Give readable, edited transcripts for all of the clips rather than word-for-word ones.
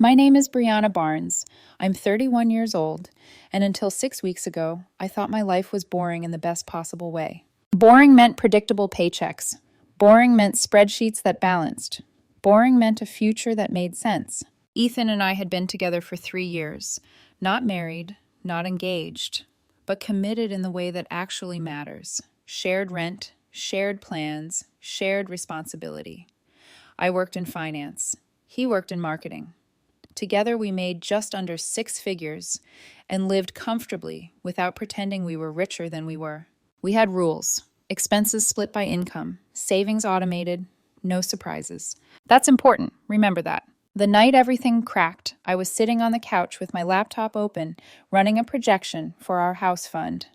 My name is Brianna Barnes. I'm 31 years old, and until 6 weeks ago, I thought my life was boring in the best possible way. Boring meant predictable paychecks. Boring meant spreadsheets that balanced. Boring meant a future that made sense. Ethan and I had been together for 3 years, not married, not engaged, but committed in the way that actually matters. Shared rent, shared plans, shared responsibility. I worked in finance. He worked in marketing. Together, we made just under 6 figures and lived comfortably without pretending we were richer than we were. We had rules: expenses split by income, savings automated, no surprises. That's important, remember that. The night everything cracked, I was sitting on the couch with my laptop open, running a projection for our house fund.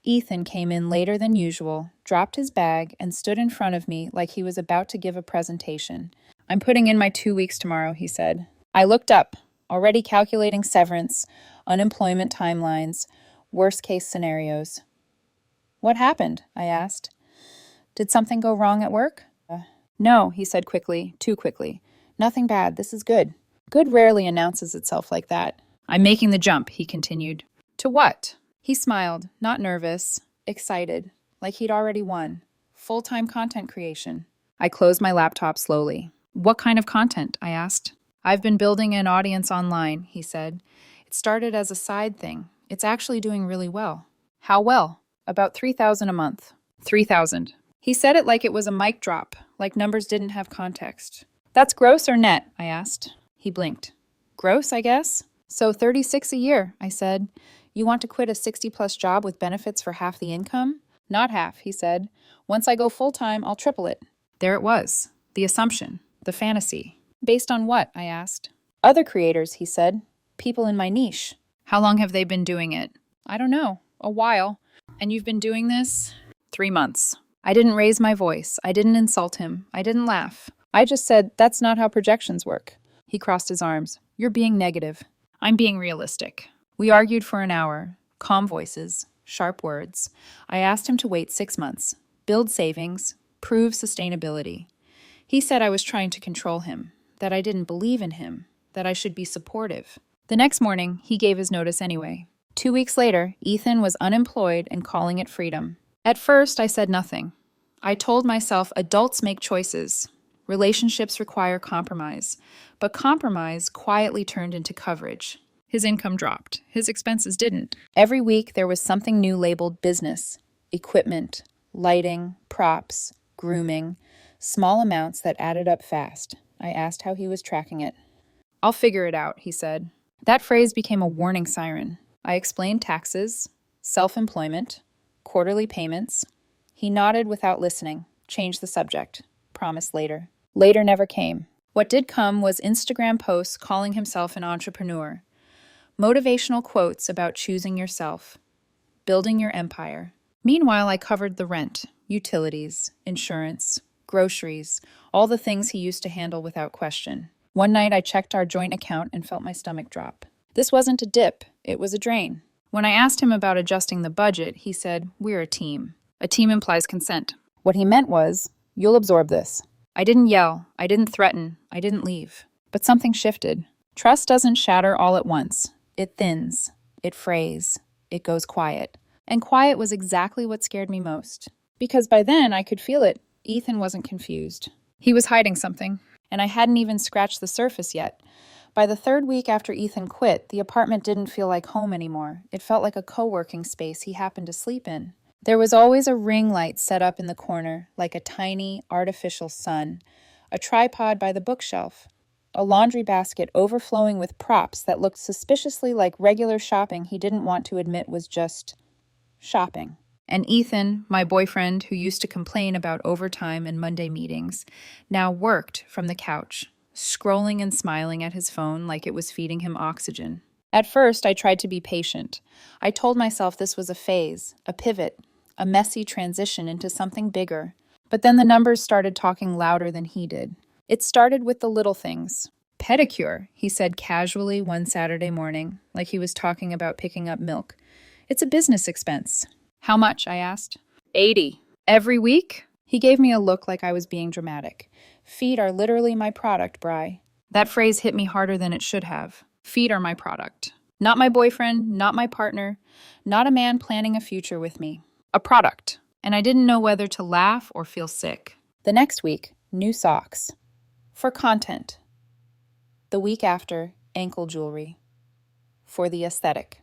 Ethan came in later than usual, dropped his bag, and stood in front of me like he was about to give a presentation. "I'm putting in my 2 weeks tomorrow," he said. I looked up, already calculating severance, unemployment timelines, worst-case scenarios. "What happened?" I asked. "Did something go wrong at work?" "No," he said quickly, too quickly. "Nothing bad. This is good." Good rarely announces itself like that. "I'm making the jump," he continued. "To what?" He smiled, not nervous, excited, like he'd already won. "Full-time content creation." I closed my laptop slowly. "What kind of content?" I asked. "I've been building an audience online," he said. "It started as a side thing. It's actually doing really well." "How well?" "About 3,000 a month." 3,000. He said it like it was a mic drop, like numbers didn't have context. "That's gross or net?" I asked. He blinked. "Gross, I guess." "So 36 a year," I said. "You want to quit a 60-plus job with benefits for half the income?" "Not half," he said. "Once I go full-time, I'll triple it." There it was. The assumption. The fantasy. "Based on what?" I asked. "Other creators," he said. "People in my niche." "How long have they been doing it?" "I don't know. A while." "And you've been doing this?" 3 months. I didn't raise my voice. I didn't insult him. I didn't laugh. I just said, "That's not how projections work." He crossed his arms. "You're being negative." "I'm being realistic." We argued for an hour. Calm voices. Sharp words. I asked him to wait 6 months. Build savings. Prove sustainability. He said I was trying to control him, that I didn't believe in him, that I should be supportive. The next morning, he gave his notice anyway. 2 weeks later, Ethan was unemployed and calling it freedom. At first, I said nothing. I told myself adults make choices. Relationships require compromise. But compromise quietly turned into coverage. His income dropped. His expenses didn't. Every week, there was something new labeled business, equipment, lighting, props, grooming, small amounts that added up fast. I asked how he was tracking it. "I'll figure it out," he said. That phrase became a warning siren. I explained taxes, self-employment, quarterly payments. He nodded without listening, changed the subject, promised later. Later never came. What did come was Instagram posts calling himself an entrepreneur. Motivational quotes about choosing yourself, building your empire. Meanwhile, I covered the rent, utilities, insurance, groceries, all the things he used to handle without question. One night, I checked our joint account and felt my stomach drop. This wasn't a dip, it was a drain. When I asked him about adjusting the budget, he said, "We're a team. A team implies consent." What he meant was, "You'll absorb this." I didn't yell, I didn't threaten, I didn't leave. But something shifted. Trust doesn't shatter all at once. It thins, it frays, it goes quiet. And quiet was exactly what scared me most. Because by then, I could feel it. Ethan wasn't confused. He was hiding something, and I hadn't even scratched the surface yet. By the 3rd week after Ethan quit, the apartment didn't feel like home anymore. It felt like a co-working space he happened to sleep in. There was always a ring light set up in the corner, like a tiny, artificial sun, a tripod by the bookshelf, a laundry basket overflowing with props that looked suspiciously like regular shopping he didn't want to admit was just shopping. And Ethan, my boyfriend who used to complain about overtime and Monday meetings, now worked from the couch, scrolling and smiling at his phone like it was feeding him oxygen. At first, I tried to be patient. I told myself this was a phase, a pivot, a messy transition into something bigger. But then the numbers started talking louder than he did. It started with the little things. "Pedicure," he said casually one Saturday morning, like he was talking about picking up milk. "It's a business expense." "How much?" I asked. 80. "Every week?" He gave me a look like I was being dramatic. "Feet are literally my product, Bri." That phrase hit me harder than it should have. Feet are my product. Not my boyfriend, not my partner, not a man planning a future with me. A product. And I didn't know whether to laugh or feel sick. The next week, new socks. For content. The week after, ankle jewelry. For the aesthetic.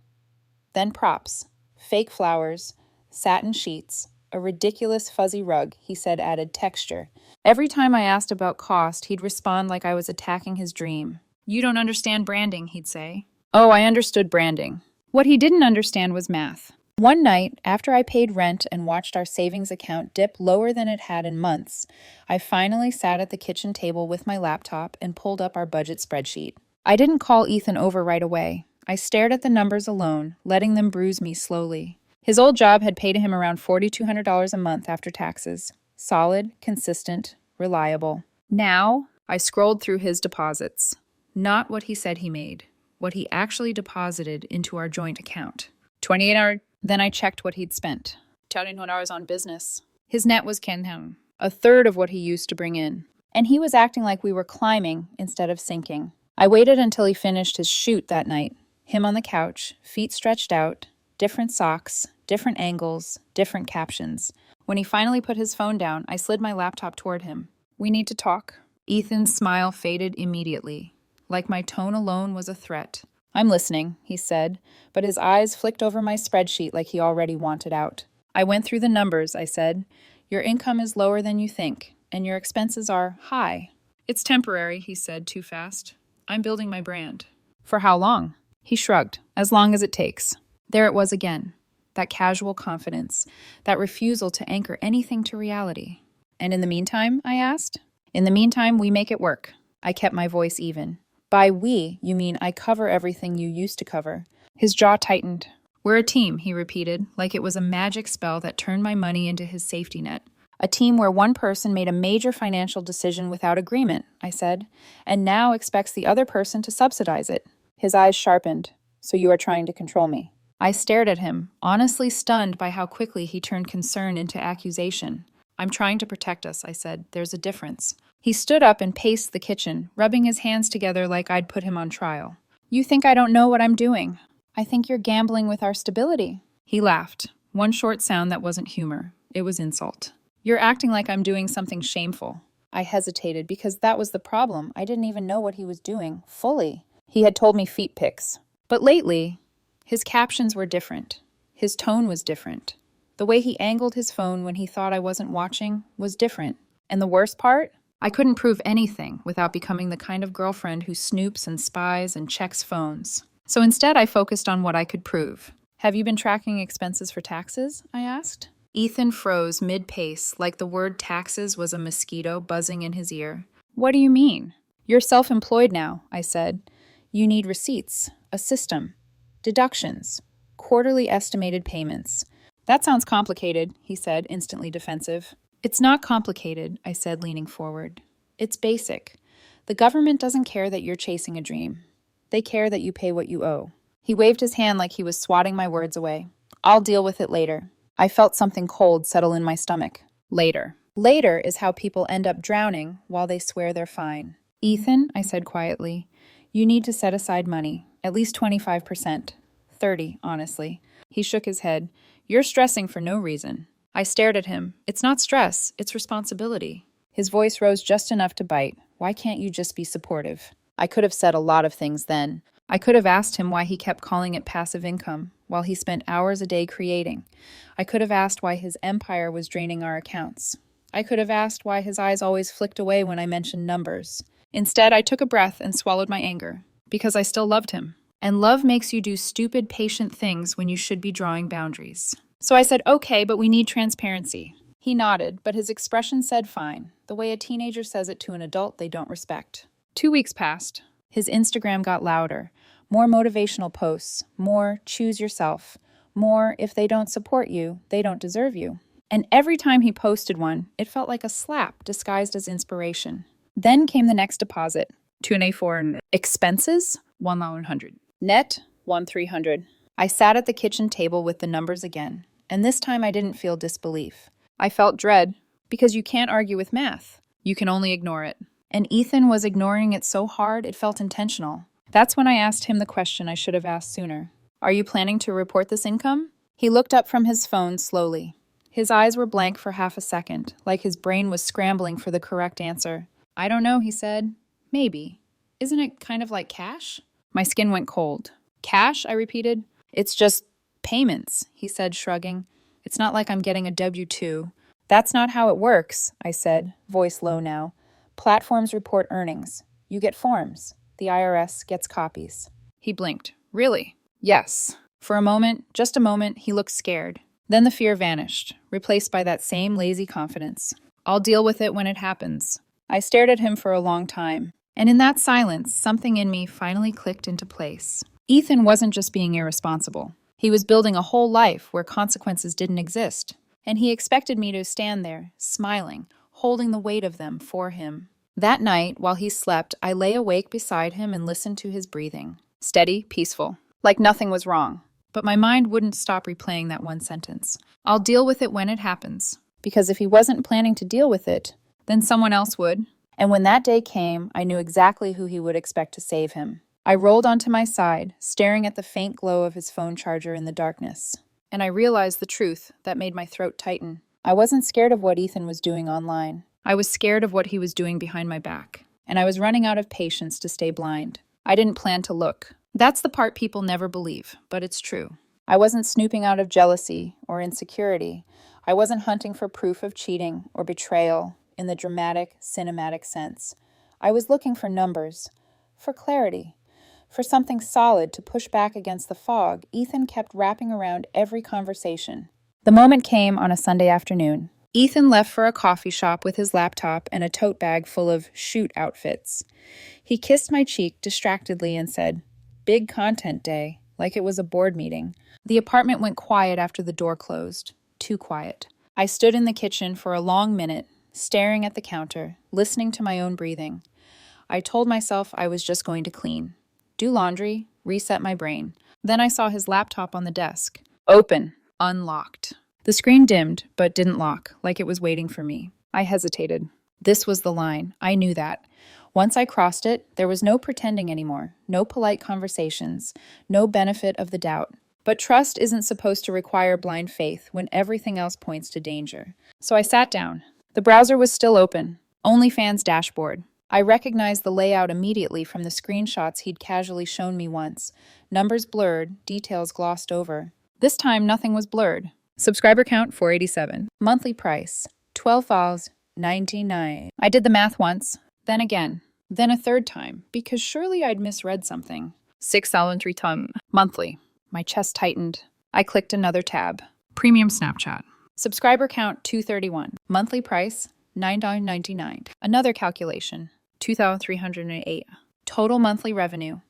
Then props. Fake flowers, satin sheets, a ridiculous fuzzy rug he said added texture. Every time I asked about cost, he'd respond like I was attacking his dream. You don't understand branding, he'd say. Oh, I understood branding. What he didn't understand was math. One night, after I paid rent and watched our savings account dip lower than it had in months, I finally sat at the kitchen table with my laptop and pulled up our budget spreadsheet. I didn't call Ethan over right away. I stared at the numbers alone, letting them bruise me slowly. His old job had paid him around $4,200 a month after taxes. Solid, consistent, reliable. Now, I scrolled through his deposits. Not what he said he made, what he actually deposited into our joint account. 28 hours. Then I checked what he'd spent. 29 hours on business. His net was Kenham, a third of what he used to bring in. And he was acting like we were climbing instead of sinking. I waited until he finished his shoot that night. Him on the couch, feet stretched out, different socks, different angles, different captions. When he finally put his phone down, I slid my laptop toward him. We need to talk. Ethan's smile faded immediately, like my tone alone was a threat. I'm listening, he said, but his eyes flicked over my spreadsheet like he already wanted out. I went through the numbers, I said. Your income is lower than you think, and your expenses are high. It's temporary, he said too fast. I'm building my brand. For how long? He shrugged. As long as it takes. There it was again. That casual confidence, that refusal to anchor anything to reality. And in the meantime, I asked? In the meantime, we make it work. I kept my voice even. By we, you mean I cover everything you used to cover. His jaw tightened. We're a team, he repeated, like it was a magic spell that turned my money into his safety net. A team where one person made a major financial decision without agreement, I said, and now expects the other person to subsidize it. His eyes sharpened. So you are trying to control me. I stared at him, honestly stunned by how quickly he turned concern into accusation. I'm trying to protect us, I said. There's a difference. He stood up and paced the kitchen, rubbing his hands together like I'd put him on trial. You think I don't know what I'm doing? I think you're gambling with our stability. He laughed, one short sound that wasn't humor. It was insult. You're acting like I'm doing something shameful. I hesitated because that was the problem. I didn't even know what he was doing, fully. He had told me feet pics. But lately, his captions were different. His tone was different. The way he angled his phone when he thought I wasn't watching was different. And the worst part? I couldn't prove anything without becoming the kind of girlfriend who snoops and spies and checks phones. So instead, I focused on what I could prove. Have you been tracking expenses for taxes? I asked. Ethan froze mid-pace, like the word taxes was a mosquito buzzing in his ear. What do you mean? You're self-employed now, I said. You need receipts, a system, deductions, quarterly estimated payments. That sounds complicated, he said, instantly defensive. It's not complicated, I said, leaning forward. It's basic. The government doesn't care that you're chasing a dream. They care that you pay what you owe. He waved his hand like he was swatting my words away. I'll deal with it later. I felt something cold settle in my stomach. Later. Later is how people end up drowning while they swear they're fine. Ethan, I said quietly, you need to set aside money, at least 25%. 30, honestly. He shook his head. You're stressing for no reason. I stared at him. It's not stress, it's responsibility. His voice rose just enough to bite. Why can't you just be supportive? I could have said a lot of things then. I could have asked him why he kept calling it passive income, while he spent hours a day creating. I could have asked why his empire was draining our accounts. I could have asked why his eyes always flicked away when I mentioned numbers. Instead, I took a breath and swallowed my anger, because I still loved him. And love makes you do stupid, patient things when you should be drawing boundaries. So I said, okay, but we need transparency. He nodded, but his expression said fine, the way a teenager says it to an adult they don't respect. 2 weeks passed. His Instagram got louder. More motivational posts, more choose yourself, more if they don't support you, they don't deserve you. And every time he posted one, it felt like a slap disguised as inspiration. Then came the next deposit, 2A4 expenses, 1,100. Net, 1,300. I sat at the kitchen table with the numbers again, and this time I didn't feel disbelief. I felt dread, because you can't argue with math. You can only ignore it. And Ethan was ignoring it so hard it felt intentional. That's when I asked him the question I should have asked sooner. Are you planning to report this income? He looked up from his phone slowly. His eyes were blank for half a second, like his brain was scrambling for the correct answer. I don't know, he said. Maybe. Isn't it kind of like cash? My skin went cold. Cash? I repeated. It's just payments, he said, shrugging. It's not like I'm getting a W-2. That's not how it works, I said, voice low now. Platforms report earnings. You get forms. The IRS gets copies. He blinked. Really? Yes. For a moment, just a moment, he looked scared. Then the fear vanished, replaced by that same lazy confidence. I'll deal with it when it happens. I stared at him for a long time, and in that silence, something in me finally clicked into place. Ethan wasn't just being irresponsible. He was building a whole life where consequences didn't exist, and he expected me to stand there, smiling, holding the weight of them for him. That night, while he slept, I lay awake beside him and listened to his breathing. Steady, peaceful, like nothing was wrong. But my mind wouldn't stop replaying that one sentence. I'll deal with it when it happens. Because if he wasn't planning to deal with it, then someone else would. And when that day came, I knew exactly who he would expect to save him. I rolled onto my side, staring at the faint glow of his phone charger in the darkness. And I realized the truth that made my throat tighten. I wasn't scared of what Ethan was doing online. I was scared of what he was doing behind my back. And I was running out of patience to stay blind. I didn't plan to look. That's the part people never believe, but it's true. I wasn't snooping out of jealousy or insecurity. I wasn't hunting for proof of cheating or betrayal in the dramatic, cinematic sense. I was looking for numbers, for clarity, for something solid to push back against the fog Ethan kept wrapping around every conversation. The moment came on a Sunday afternoon. Ethan left for a coffee shop with his laptop and a tote bag full of shoot outfits. He kissed my cheek distractedly and said, "Big content day," like it was a board meeting. The apartment went quiet after the door closed. Too quiet. I stood in the kitchen for a long minute, staring at the counter, listening to my own breathing. I told myself I was just going to clean, do laundry, reset my brain. Then I saw his laptop on the desk. Open. Unlocked. The screen dimmed, but didn't lock, like it was waiting for me. I hesitated. This was the line. I knew that. Once I crossed it, there was no pretending anymore, no polite conversations, no benefit of the doubt. But trust isn't supposed to require blind faith when everything else points to danger. So I sat down. The browser was still open. OnlyFans dashboard. I recognized the layout immediately from the screenshots he'd casually shown me once. Numbers blurred, details glossed over. This time, nothing was blurred. Subscriber count 487. Monthly price $12.99. I did the math once, then again, then a third time, because surely I'd misread something. 6,003 ton. Monthly. My chest tightened. I clicked another tab. Premium Snapchat. Subscriber count 231. Monthly price $9.99. Another calculation. 2,308. Total monthly revenue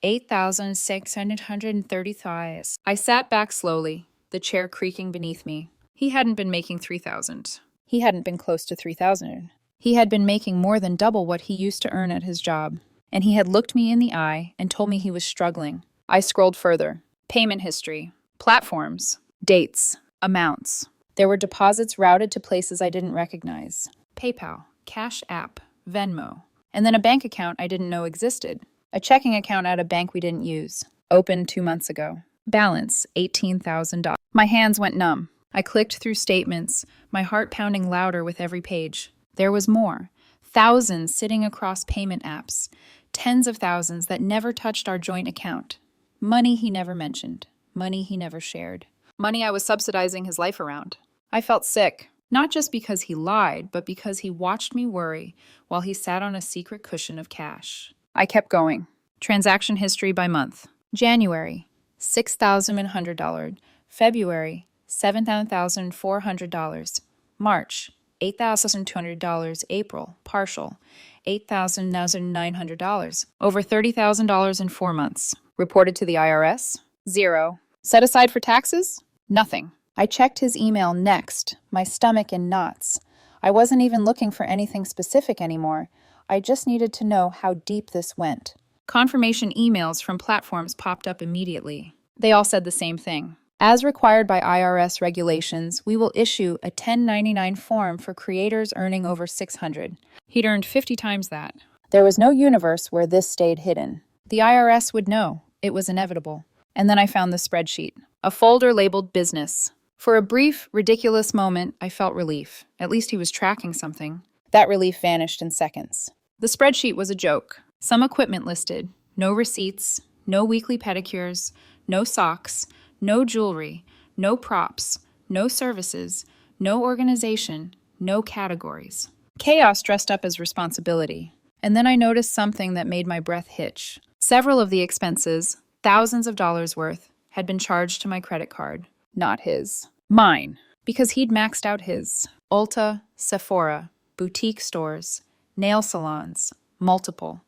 8,630. I sat back slowly, the chair creaking beneath me. He hadn't been making 3,000. He hadn't been close to 3,000. He had been making more than double what he used to earn at his job. And he had looked me in the eye and told me he was struggling. I scrolled further. Payment history. Platforms. Dates. Amounts. There were deposits routed to places I didn't recognize. PayPal. Cash App. Venmo. And then a bank account I didn't know existed. A checking account at a bank we didn't use. Opened 2 months ago. Balance, $18,000. My hands went numb. I clicked through statements, my heart pounding louder with every page. There was more. Thousands sitting across payment apps. Tens of thousands that never touched our joint account. Money he never mentioned. Money he never shared. Money I was subsidizing his life around. I felt sick. Not just because he lied, but because he watched me worry while he sat on a secret cushion of cash. I kept going. Transaction history by month. January, $6,100. February, $7,400. March, $8,200. April, partial, $8,900. Over $30,000 in 4 months. Reported to the IRS? 0. Set aside for taxes? Nothing. I checked his email next, my stomach in knots. I wasn't even looking for anything specific anymore. I just needed to know how deep this went. Confirmation emails from platforms popped up immediately. They all said the same thing. As required by IRS regulations, we will issue a 1099 form for creators earning over 600. He'd earned 50 times that. There was no universe where this stayed hidden. The IRS would know. It was inevitable. And then I found the spreadsheet, a folder labeled business. For a brief, ridiculous moment, I felt relief. At least he was tracking something. That relief vanished in seconds. The spreadsheet was a joke. Some equipment listed, no receipts, no weekly pedicures, no socks, no jewelry, no props, no services, no organization, no categories. Chaos dressed up as responsibility. And then I noticed something that made my breath hitch. Several of the expenses, thousands of dollars worth, had been charged to my credit card. Not his. Mine. Because he'd maxed out his. Ulta, Sephora, boutique stores, nail salons, multiple.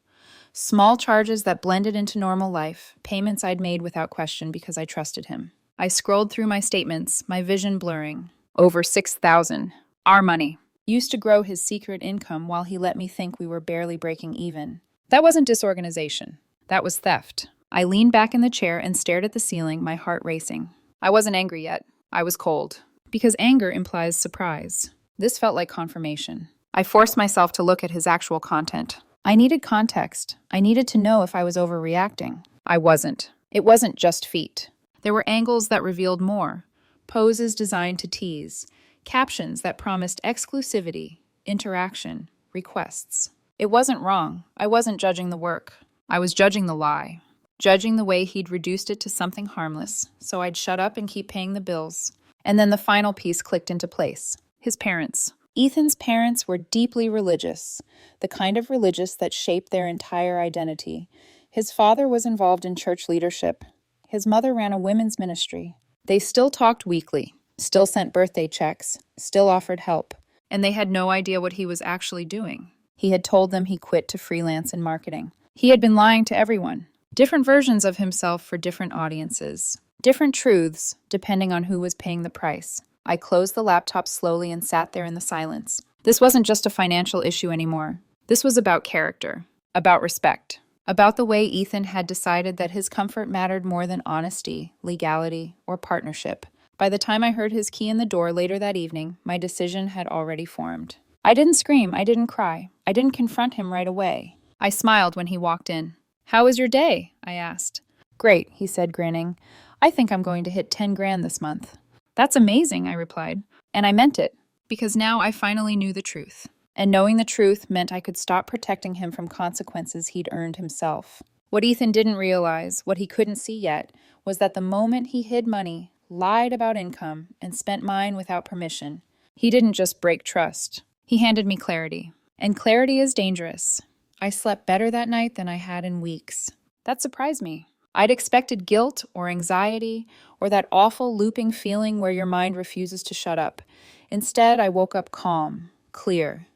Small charges that blended into normal life, payments I'd made without question because I trusted him. I scrolled through my statements, my vision blurring. Over $6,000. Our money. Used to grow his secret income while he let me think we were barely breaking even. That wasn't disorganization. That was theft. I leaned back in the chair and stared at the ceiling, my heart racing. I wasn't angry yet. I was cold. Because anger implies surprise. This felt like confirmation. I forced myself to look at his actual content. I needed context. I needed to know if I was overreacting. I wasn't. It wasn't just feet. There were angles that revealed more. Poses designed to tease. Captions that promised exclusivity, interaction, requests. It wasn't wrong. I wasn't judging the work. I was judging the lie. Judging the way he'd reduced it to something harmless, so I'd shut up and keep paying the bills. And then the final piece clicked into place. His parents. Ethan's parents were deeply religious, the kind of religious that shaped their entire identity. His father was involved in church leadership. His mother ran a women's ministry. They still talked weekly, still sent birthday checks, still offered help. And they had no idea what he was actually doing. He had told them he quit to freelance in marketing. He had been lying to everyone. Different versions of himself for different audiences. Different truths, depending on who was paying the price. I closed the laptop slowly and sat there in the silence. This wasn't just a financial issue anymore. This was about character, about respect, about the way Ethan had decided that his comfort mattered more than honesty, legality, or partnership. By the time I heard his key in the door later that evening, my decision had already formed. I didn't scream, I didn't cry, I didn't confront him right away. I smiled when he walked in. "How was your day?" I asked. "Great," he said, grinning. "I think I'm going to hit 10 grand this month." "That's amazing," I replied. And I meant it, because now I finally knew the truth. And knowing the truth meant I could stop protecting him from consequences he'd earned himself. What Ethan didn't realize, what he couldn't see yet, was that the moment he hid money, lied about income, and spent mine without permission, he didn't just break trust. He handed me clarity. And clarity is dangerous. I slept better that night than I had in weeks. That surprised me. I'd expected guilt or anxiety or that awful looping feeling where your mind refuses to shut up. Instead, I woke up calm, clear,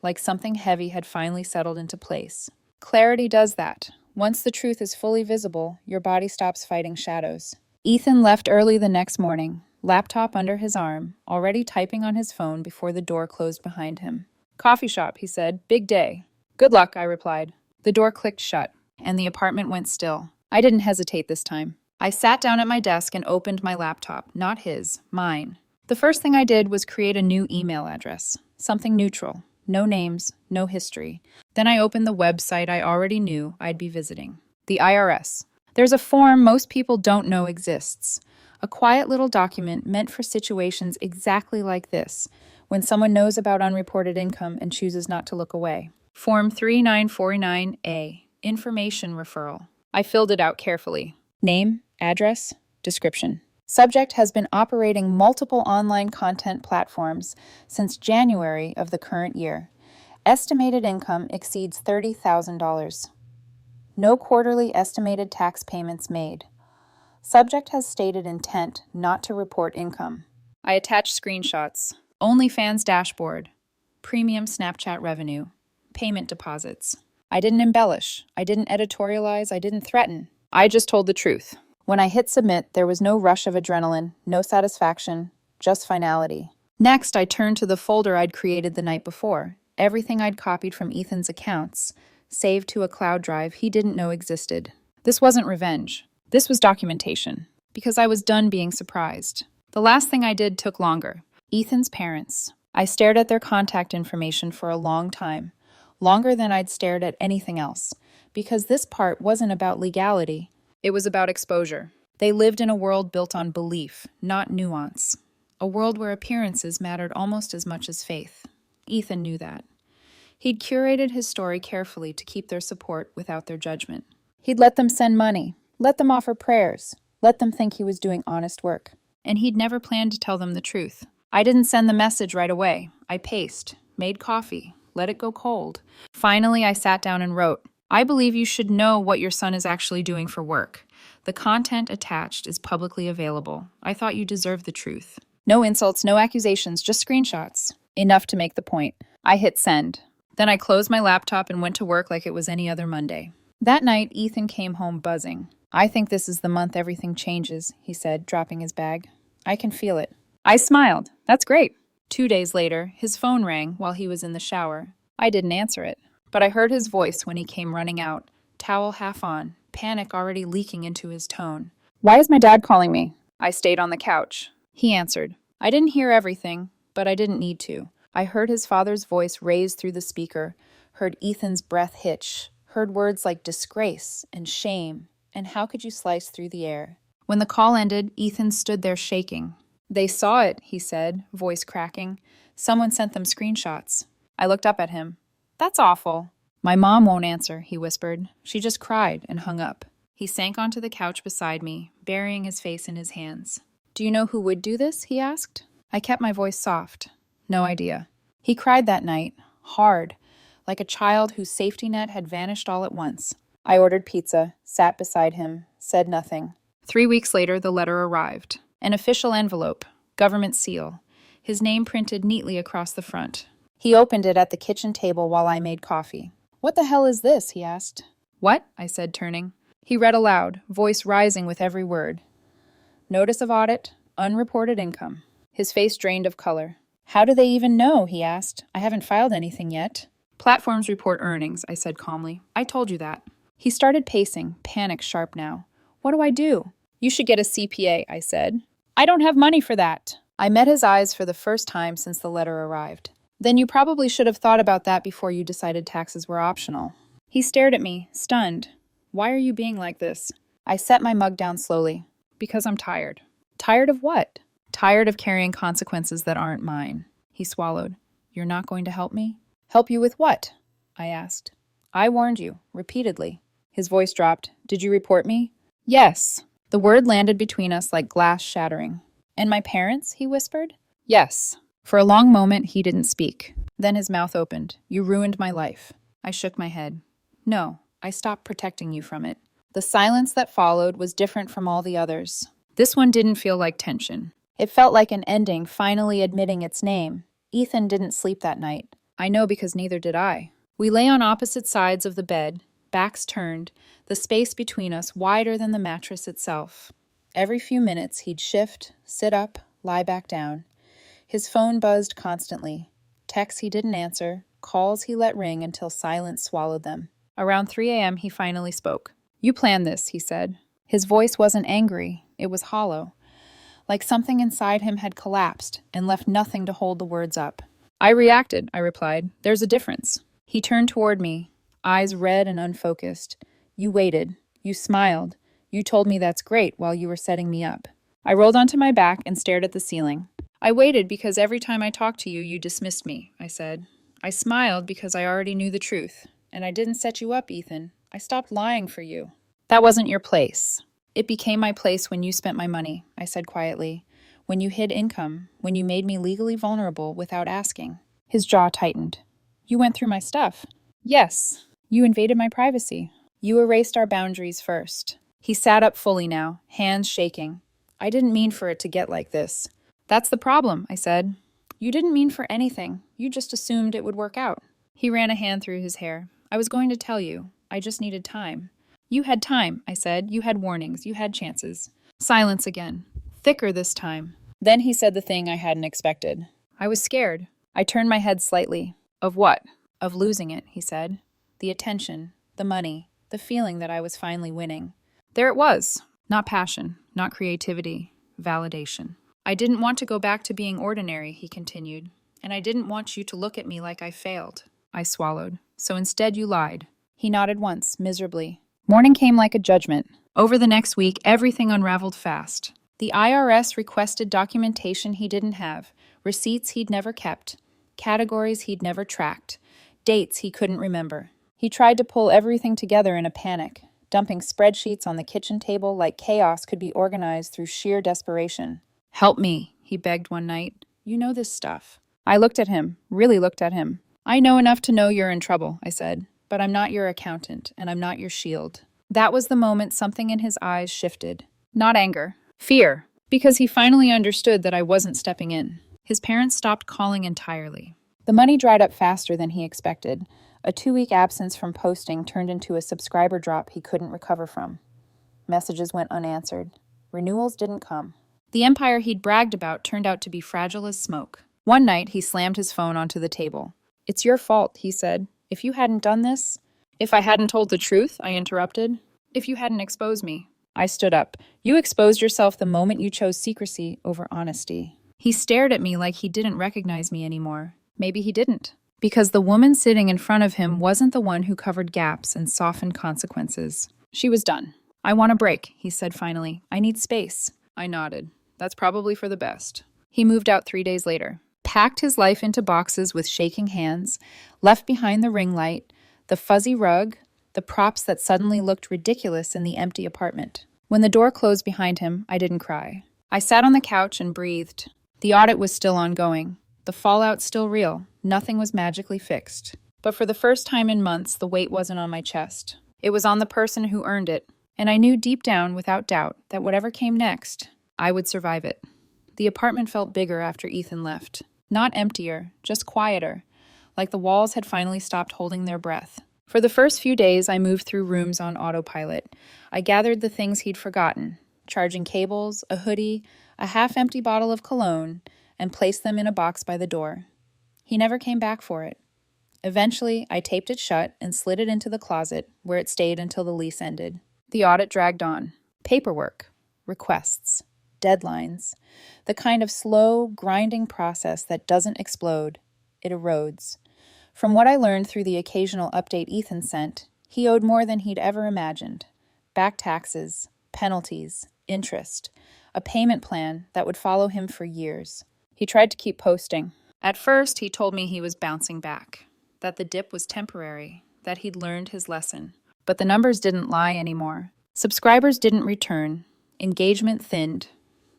like something heavy had finally settled into place. Clarity does that. Once the truth is fully visible, your body stops fighting shadows. Ethan left early the next morning, laptop under his arm, already typing on his phone before the door closed behind him. "Coffee shop," he said. "Big day." "Good luck," I replied. The door clicked shut, and the apartment went still. I didn't hesitate this time. I sat down at my desk and opened my laptop, not his, mine. The first thing I did was create a new email address, something neutral, no names, no history. Then I opened the website I already knew I'd be visiting, the IRS. There's a form most people don't know exists, a quiet little document meant for situations exactly like this, when someone knows about unreported income and chooses not to look away. Form 3949A, Information Referral. I filled it out carefully. Name, address, description. Subject has been operating multiple online content platforms since January of the current year. Estimated income exceeds $30,000. No quarterly estimated tax payments made. Subject has stated intent not to report income. I attached screenshots. OnlyFans dashboard. Premium Snapchat revenue. Payment deposits. I didn't embellish. I didn't editorialize. I didn't threaten. I just told the truth. When I hit submit, there was no rush of adrenaline, no satisfaction, just finality. Next, I turned to the folder I'd created the night before. Everything I'd copied from Ethan's accounts, saved to a cloud drive he didn't know existed. This wasn't revenge. This was documentation. Because I was done being surprised. The last thing I did took longer. Ethan's parents. I stared at their contact information for a long time. longer than I'd stared at anything else, because this part wasn't about legality. It was about exposure. They lived in a world built on belief, not nuance. A world where appearances mattered almost as much as faith. Ethan knew that. He'd curated his story carefully to keep their support without their judgment. He'd let them send money, let them offer prayers, let them think he was doing honest work. And he'd never planned to tell them the truth. I didn't send the message right away. I paced, made coffee, let it go cold. Finally, I sat down and wrote, I believe you should know what your son is actually doing for work. The content attached is publicly available. I thought you deserved the truth. No insults, no accusations, just screenshots. Enough to make the point. I hit send. Then I closed my laptop and went to work like it was any other Monday. That night, Ethan came home buzzing. I think this is the month everything changes, he said, dropping his bag. I can feel it. I smiled. That's great. 2 days later, his phone rang while he was in the shower. I didn't answer it, but I heard his voice when he came running out, towel half on, panic already leaking into his tone. Why is my dad calling me? I stayed on the couch. He answered. I didn't hear everything, but I didn't need to. I heard his father's voice raised through the speaker, heard Ethan's breath hitch, heard words like disgrace and shame, and how could you slice through the air? When the call ended, Ethan stood there shaking. They saw it, he said, voice cracking. Someone sent them screenshots. I looked up at him. That's awful. My mom won't answer, he whispered. She just cried and hung up. He sank onto the couch beside me, burying his face in his hands. Do you know who would do this? He asked. I kept my voice soft. No idea. He cried that night, hard, like a child whose safety net had vanished all at once. I ordered pizza, sat beside him, said nothing. 3 weeks later, the letter arrived. An official envelope, government seal, his name printed neatly across the front. He opened it at the kitchen table while I made coffee. What the hell is this? He asked. What? I said, turning. He read aloud, voice rising with every word. Notice of audit, unreported income. His face drained of color. How do they even know? He asked. I haven't filed anything yet. Platforms report earnings, I said calmly. I told you that. He started pacing, panic sharp now. What do I do? You should get a CPA, I said. I don't have money for that. I met his eyes for the first time since the letter arrived. Then you probably should have thought about that before you decided taxes were optional. He stared at me, stunned. Why are you being like this? I set my mug down slowly. Because I'm tired. Tired of what? Tired of carrying consequences that aren't mine. He swallowed. You're not going to help me? Help you with what? I asked. I warned you, repeatedly. His voice dropped. Did you report me? Yes. The word landed between us like glass shattering. And my parents? He whispered. Yes. For a long moment, he didn't speak. Then his mouth opened. You ruined my life. I shook my head. No, I stopped protecting you from it. The silence that followed was different from all the others. This one didn't feel like tension. It felt like an ending finally admitting its name. Ethan didn't sleep that night. I know because neither did I. We lay on opposite sides of the bed, backs turned, the space between us wider than the mattress itself. Every few minutes, he'd shift, sit up, lie back down. His phone buzzed constantly. Texts he didn't answer, calls he let ring until silence swallowed them. Around 3 a.m., he finally spoke. You planned this, he said. His voice wasn't angry. It was hollow. Like something inside him had collapsed and left nothing to hold the words up. I reacted, I replied. There's a difference. He turned toward me, eyes red and unfocused. You waited. You smiled. You told me that's great while you were setting me up. I rolled onto my back and stared at the ceiling. I waited because every time I talked to you, you dismissed me, I said. I smiled because I already knew the truth. And I didn't set you up, Ethan. I stopped lying for you. That wasn't your place. It became my place when you spent my money, I said quietly. When you hid income, when you made me legally vulnerable without asking. His jaw tightened. You went through my stuff. Yes. You invaded my privacy. You erased our boundaries first. He sat up fully now, hands shaking. I didn't mean for it to get like this. That's the problem, I said. You didn't mean for anything. You just assumed it would work out. He ran a hand through his hair. I was going to tell you. I just needed time. You had time, I said. You had warnings. You had chances. Silence again. Thicker this time. Then he said the thing I hadn't expected. I was scared. I turned my head slightly. Of what? Of losing it, he said. The attention, the money, the feeling that I was finally winning. There it was. Not passion, not creativity, validation. I didn't want to go back to being ordinary, he continued. And I didn't want you to look at me like I failed. I swallowed. So instead you lied. He nodded once, miserably. Morning came like a judgment. Over the next week, everything unraveled fast. The IRS requested documentation he didn't have, receipts he'd never kept, categories he'd never tracked, dates he couldn't remember. He tried to pull everything together in a panic, dumping spreadsheets on the kitchen table like chaos could be organized through sheer desperation. "Help me," he begged one night. "You know this stuff." I looked at him, really looked at him. "I know enough to know you're in trouble," I said, "but I'm not your accountant, and I'm not your shield." That was the moment something in his eyes shifted. Not anger, fear, because he finally understood that I wasn't stepping in. His parents stopped calling entirely. The money dried up faster than he expected. A 2-week absence from posting turned into a subscriber drop he couldn't recover from. Messages went unanswered. Renewals didn't come. The empire he'd bragged about turned out to be fragile as smoke. One night, he slammed his phone onto the table. "It's your fault," he said. "If you hadn't done this—" "If I hadn't told the truth," I interrupted. "If you hadn't exposed me." I stood up. "You exposed yourself the moment you chose secrecy over honesty." He stared at me like he didn't recognize me anymore. Maybe he didn't. Because the woman sitting in front of him wasn't the one who covered gaps and softened consequences. She was done. "I want a break," he said finally. "I need space." I nodded. "That's probably for the best." He moved out 3 days later, packed his life into boxes with shaking hands, left behind the ring light, the fuzzy rug, the props that suddenly looked ridiculous in the empty apartment. When the door closed behind him, I didn't cry. I sat on the couch and breathed. The audit was still ongoing. The fallout still real. Nothing was magically fixed. But for the first time in months, the weight wasn't on my chest. It was on the person who earned it. And I knew deep down, without doubt, that whatever came next, I would survive it. The apartment felt bigger after Ethan left. Not emptier, just quieter, like the walls had finally stopped holding their breath. For the first few days, I moved through rooms on autopilot. I gathered the things he'd forgotten, charging cables, a hoodie, a half-empty bottle of cologne, and placed them in a box by the door. He never came back for it. Eventually, I taped it shut and slid it into the closet, where it stayed until the lease ended. The audit dragged on. Paperwork, requests, deadlines, the kind of slow, grinding process that doesn't explode, it erodes. From what I learned through the occasional update Ethan sent, he owed more than he'd ever imagined. Back taxes, penalties, interest, a payment plan that would follow him for years. He tried to keep posting. At first, he told me he was bouncing back, that the dip was temporary, that he'd learned his lesson. But the numbers didn't lie anymore. Subscribers didn't return. Engagement thinned.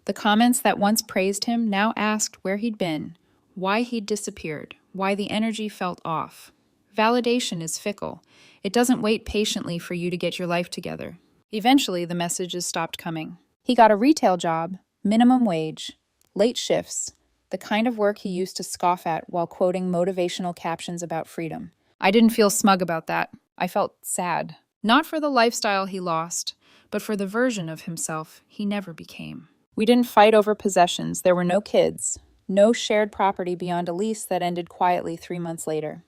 The comments that once praised him now asked where he'd been, why he'd disappeared, why the energy felt off. Validation is fickle. It doesn't wait patiently for you to get your life together. Eventually, the messages stopped coming. He got a retail job, minimum wage, late shifts, the kind of work he used to scoff at while quoting motivational captions about freedom. I didn't feel smug about that. I felt sad. Not for the lifestyle he lost, but for the version of himself he never became. We didn't fight over possessions. There were no kids. No shared property beyond a lease that ended quietly 3 months later.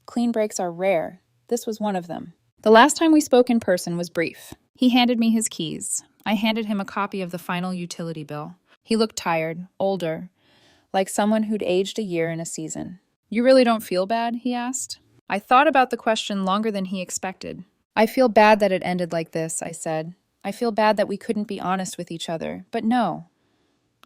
Clean breaks are rare. This was one of them. The last time we spoke in person was brief. He handed me his keys. I handed him a copy of the final utility bill. He looked tired, older, like someone who'd aged a year in a season. "You really don't feel bad?" he asked. I thought about the question longer than he expected. "I feel bad that it ended like this," I said. "I feel bad that we couldn't be honest with each other. But no,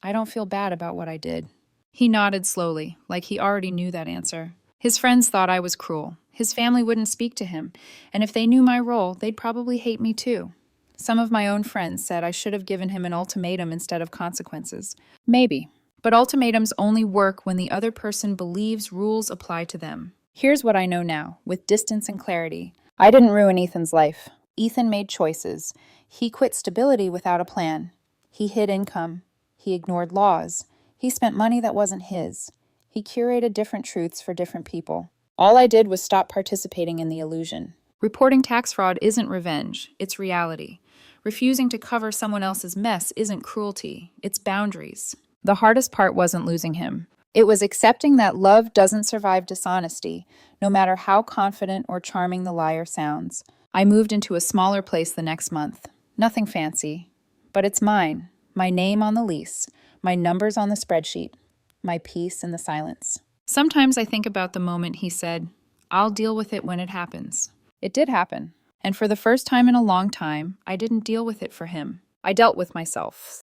I don't feel bad about what I did." He nodded slowly, like he already knew that answer. His friends thought I was cruel. His family wouldn't speak to him, and if they knew my role, they'd probably hate me too. Some of my own friends said I should have given him an ultimatum instead of consequences. Maybe. But ultimatums only work when the other person believes rules apply to them. Here's what I know now, with distance and clarity. I didn't ruin Ethan's life. Ethan made choices. He quit stability without a plan. He hid income. He ignored laws. He spent money that wasn't his. He curated different truths for different people. All I did was stop participating in the illusion. Reporting tax fraud isn't revenge, it's reality. Refusing to cover someone else's mess isn't cruelty, it's boundaries. The hardest part wasn't losing him. It was accepting that love doesn't survive dishonesty, no matter how confident or charming the liar sounds. I moved into a smaller place the next month. Nothing fancy. But it's mine. My name on the lease. My numbers on the spreadsheet. My peace in the silence. Sometimes I think about the moment he said, I'll deal with it when it happens. It did happen. And for the first time in a long time, I didn't deal with it for him. I dealt with myself.